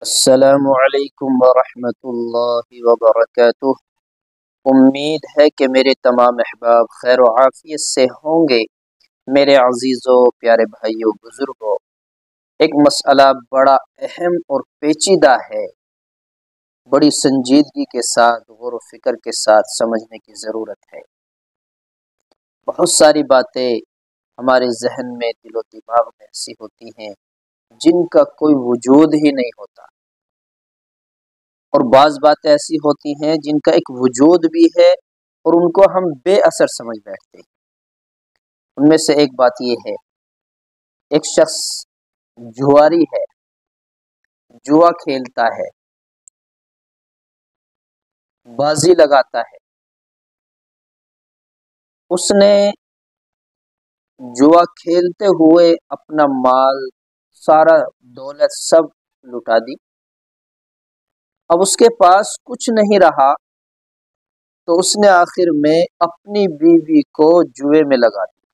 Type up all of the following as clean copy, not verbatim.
السلام علیکم ورحمۃ اللہ وبرکاتہ۔ امید ہے کہ میرے تمام احباب خیر و عافیت سے ہوں گے۔ میرے عزیزوں، پیارے بھائیوں، بزرگوں، ایک مسئلہ بڑا اہم اور پیچیدہ ہے، بڑی سنجیدگی کے ساتھ، غور و فکر کے ساتھ سمجھنے کی ضرورت ہے۔ بہت ساری باتیں ہمارے ذہن میں، دل و دماغ میں ایسی ہوتی ہیں جن کا کوئی وجود ہی نہیں ہوتا، اور بعض باتیں ایسی ہوتی ہیں جن کا ایک وجود بھی ہے اور ان کو ہم بے اثر سمجھ بیٹھتے ہیں۔ ان میں سے ایک بات یہ ہے، ایک شخص جواری ہے، جوا کھیلتا ہے، بازی لگاتا ہے۔ اس نے جوا کھیلتے ہوئے اپنا مال، سارا دولت سب لٹا دی۔ اب اس کے پاس کچھ نہیں رہا، تو اس نے آخر میں اپنی بیوی کو جوئے میں لگا دیا،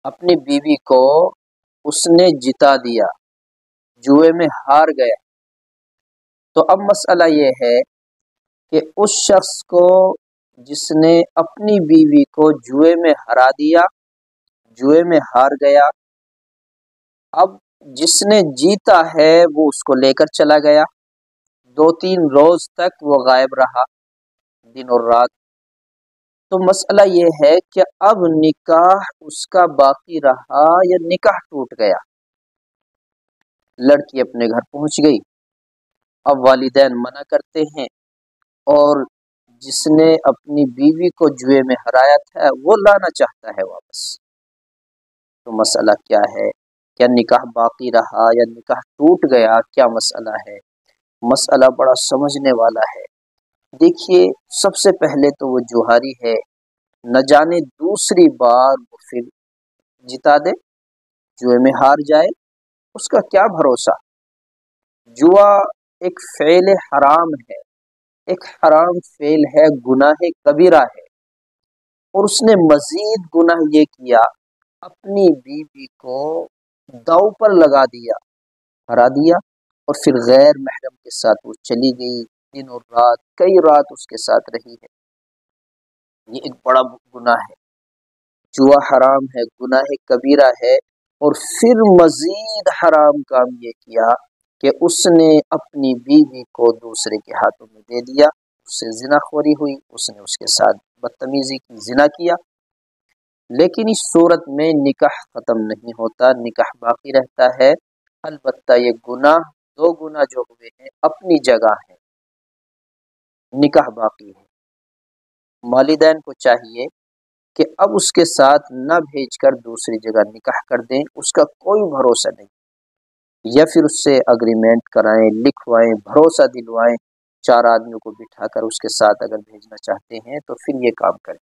اپنی بیوی کو اس نے جتا دیا، جوئے میں ہار گیا۔ تو اب مسئلہ یہ ہے کہ اس شخص کو جس نے اپنی بیوی کو جوئے میں ہرا دیا، جوئے میں ہار گیا، اب جس نے جیتا ہے وہ اس کو لے کر چلا گیا، 2-3 روز تک وہ غائب رہا، دن اور رات۔ تو مسئلہ یہ ہے کہ اب نکاح اس کا باقی رہا یا نکاح ٹوٹ گیا؟ لڑکی اپنے گھر پہنچ گئی، اب والدین منع کرتے ہیں، اور جس نے اپنی بیوی کو جوئے میں ہرایا تھا وہ لانا چاہتا ہے واپس۔ تو مسئلہ کیا ہے؟ کیا نکاح باقی رہا یا نکاح ٹوٹ گیا؟ کیا مسئلہ ہے؟ مسئلہ بڑا سمجھنے والا ہے۔ دیکھیے، سب سے پہلے تو وہ جوہاری ہے، نہ جانے دوسری بار وہ پھر جتا دے، جوئے میں ہار جائے، اس کا کیا بھروسہ۔ جوا ایک فعل حرام ہے، ایک حرام فعل ہے، گناہ کبیرہ ہے، اور اس نے مزید گناہ یہ کیا، اپنی بیوی کو داؤ پر لگا دیا، ہرا دیا، اور پھر غیر محرم کے ساتھ وہ چلی گئی، دن اور رات، کئی رات اس کے ساتھ رہی ہے۔ یہ ایک بڑا گناہ ہے، جوا حرام ہے، گناہ کبیرہ ہے۔ اور پھر مزید حرام کام یہ کیا کہ اس نے اپنی بیوی کو دوسرے کے ہاتھوں میں دے دیا، اس سے زنا خوری ہوئی، اس نے اس کے ساتھ بدتمیزی کی، زنا کیا۔ لیکن اس صورت میں نکاح ختم نہیں ہوتا، نکاح باقی رہتا ہے۔ البتہ یہ گناہ، 2 گناہ جو ہوئے ہیں اپنی جگہ ہیں، نکاح باقی ہے۔ والدین کو چاہیے کہ اب اس کے ساتھ نہ بھیج کر دوسری جگہ نکاح کر دیں، اس کا کوئی بھروسہ نہیں، یا پھر اس سے اگریمنٹ کرائیں، لکھوائیں، بھروسہ دلوائیں، 4 آدمیوں کو بٹھا کر اس کے ساتھ اگر بھیجنا چاہتے ہیں تو پھر یہ کام کریں۔